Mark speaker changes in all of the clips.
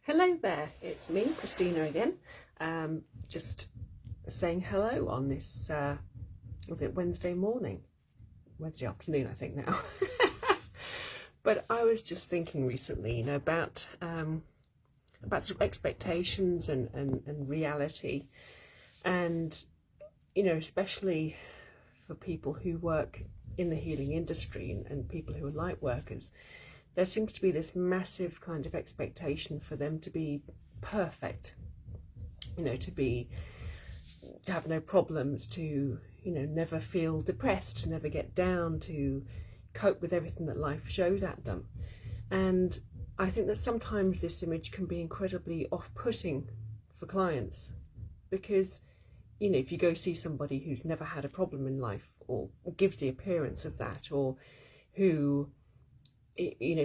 Speaker 1: Hello there, it's me, Christina again. Just saying hello on this, was it Wednesday morning? Wednesday afternoon, I think now. But I was just thinking recently, about sort of expectations and reality, and especially for people who work in the healing industry and people who are light workers. There seems to be this massive kind of expectation for them to be perfect, to have no problems, to, never feel depressed, to never get down, to cope with everything that life shows at them. And I think that sometimes this image can be incredibly off-putting for clients, because, if you go see somebody who's never had a problem in life, or gives the appearance of that, or who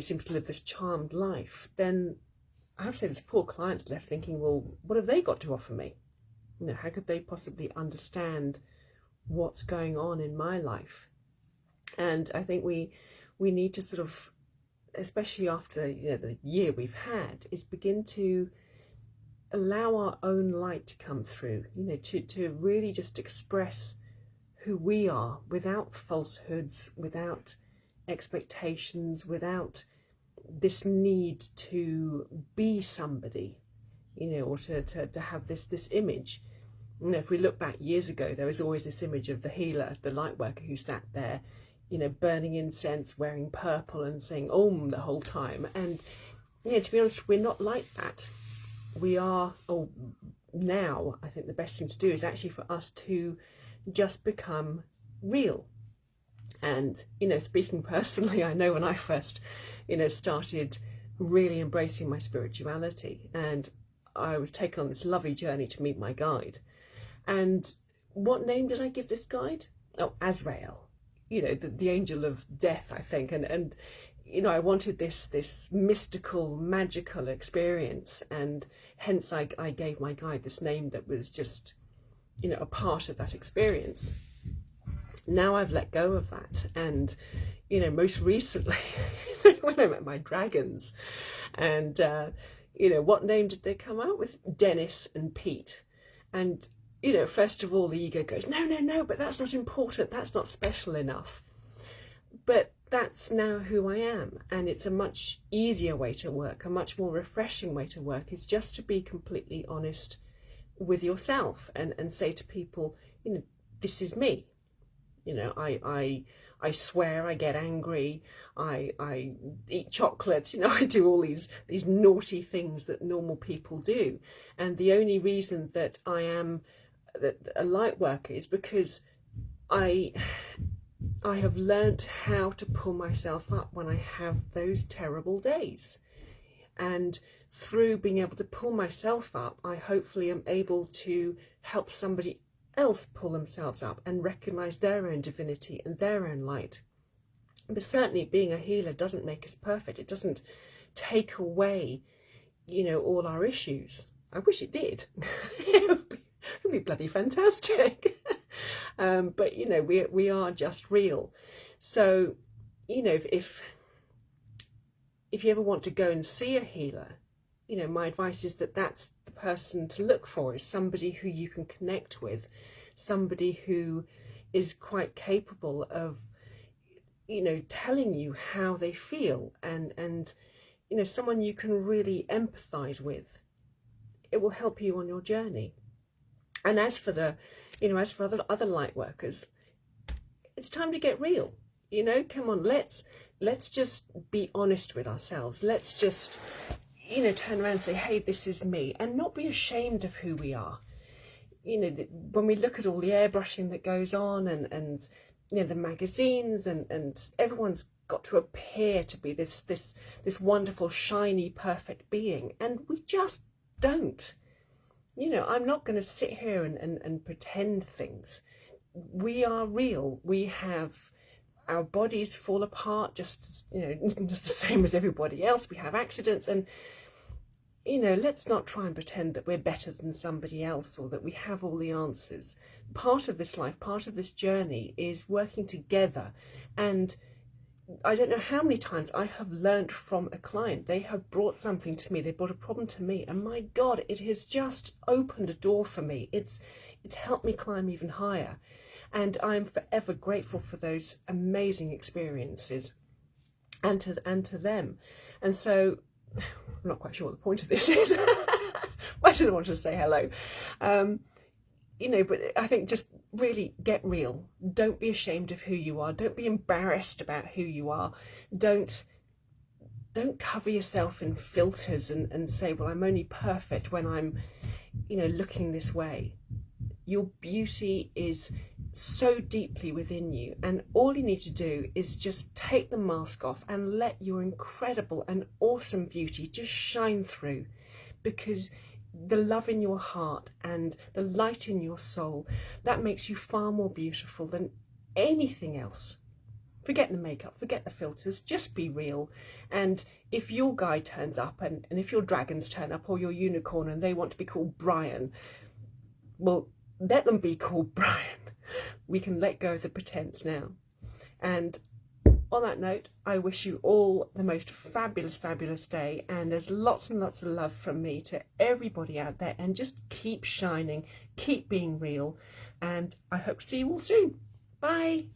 Speaker 1: seems to live this charmed life, then I have to say this poor client's left thinking, well, what have they got to offer me? How could they possibly understand what's going on in my life? And I think we need to sort of, especially after the year we've had, is begin to allow our own light to come through, to really just express who we are without falsehoods, without expectations, without this need to be somebody, or to have this image. If we look back years ago, there was always this image of the healer, the light worker, who sat there, burning incense, wearing purple and saying Om the whole time. And to be honest, we're not like that. We are, now I think the best thing to do is actually for us to just become real. And, speaking personally, I know when I first, started really embracing my spirituality, and I was taken on this lovely journey to meet my guide. And what name did I give this guide? Oh, Azrael, the angel of death, I think. And I wanted this mystical, magical experience. And hence I gave my guide this name that was just, a part of that experience. Now I've let go of that, and most recently when I met my dragons, and what name did they come out with? Dennis and Pete. And first of all the ego goes, no, but that's not important, that's not special enough. But that's now who I am, and it's a much easier way to work, a much more refreshing way to work, is just to be completely honest with yourself and say to people, this is me. I swear, I get angry, I eat chocolate, I do all these naughty things that normal people do. And the only reason that I am a light worker is because I have learnt how to pull myself up when I have those terrible days. And through being able to pull myself up, I hopefully am able to help somebody else pull themselves up and recognize their own divinity and their own light. But certainly being a healer doesn't make us perfect. It doesn't take away, all our issues. I wish it did. It would be bloody fantastic. But we are just real. So if you ever want to go and see a healer, my advice is that that's the person to look for, is somebody who you can connect with, somebody who is quite capable of, telling you how they feel, and someone you can really empathize with. It will help you on your journey. And as for other light workers, it's time to get real. Come on, let's just be honest with ourselves. Let's just turn around and say, hey, this is me, and not be ashamed of who we are. When we look at all the airbrushing that goes on, and the magazines, and everyone's got to appear to be this wonderful, shiny, perfect being, and we just don't. I'm not going to sit here and pretend things. We are real. We have, our bodies fall apart just the same as everybody else. We have accidents, and let's not try and pretend that we're better than somebody else, or that we have all the answers. Part of this life, part of this journey, is working together and I don't know how many times I have learned from a client. They have brought something to me, they brought a problem to me, and my God, it has just opened a door for me. It's helped me climb even higher, and I'm forever grateful for those amazing experiences, and to them. And so I'm not quite sure what the point of this is. I just wanted to say hello. You know, but I think just really get real. Don't be ashamed of who you are. Don't be embarrassed about who you are. Don't cover yourself in filters and say, well, I'm only perfect when I'm, you know, looking this way. Your beauty is so deeply within you, and all you need to do is just take the mask off and let your incredible and awesome beauty just shine through, because the love in your heart and the light in your soul, that makes you far more beautiful than anything else. Forget the makeup, forget the filters, just be real. And if your guy turns up and if your dragons turn up, or your unicorn, and they want to be called Brian, well, let them be called Brian. We can let go of the pretense now. And on that note, I wish you all the most fabulous, fabulous day, and there's lots and lots of love from me to everybody out there, and just keep shining, keep being real, and I hope to see you all soon. Bye.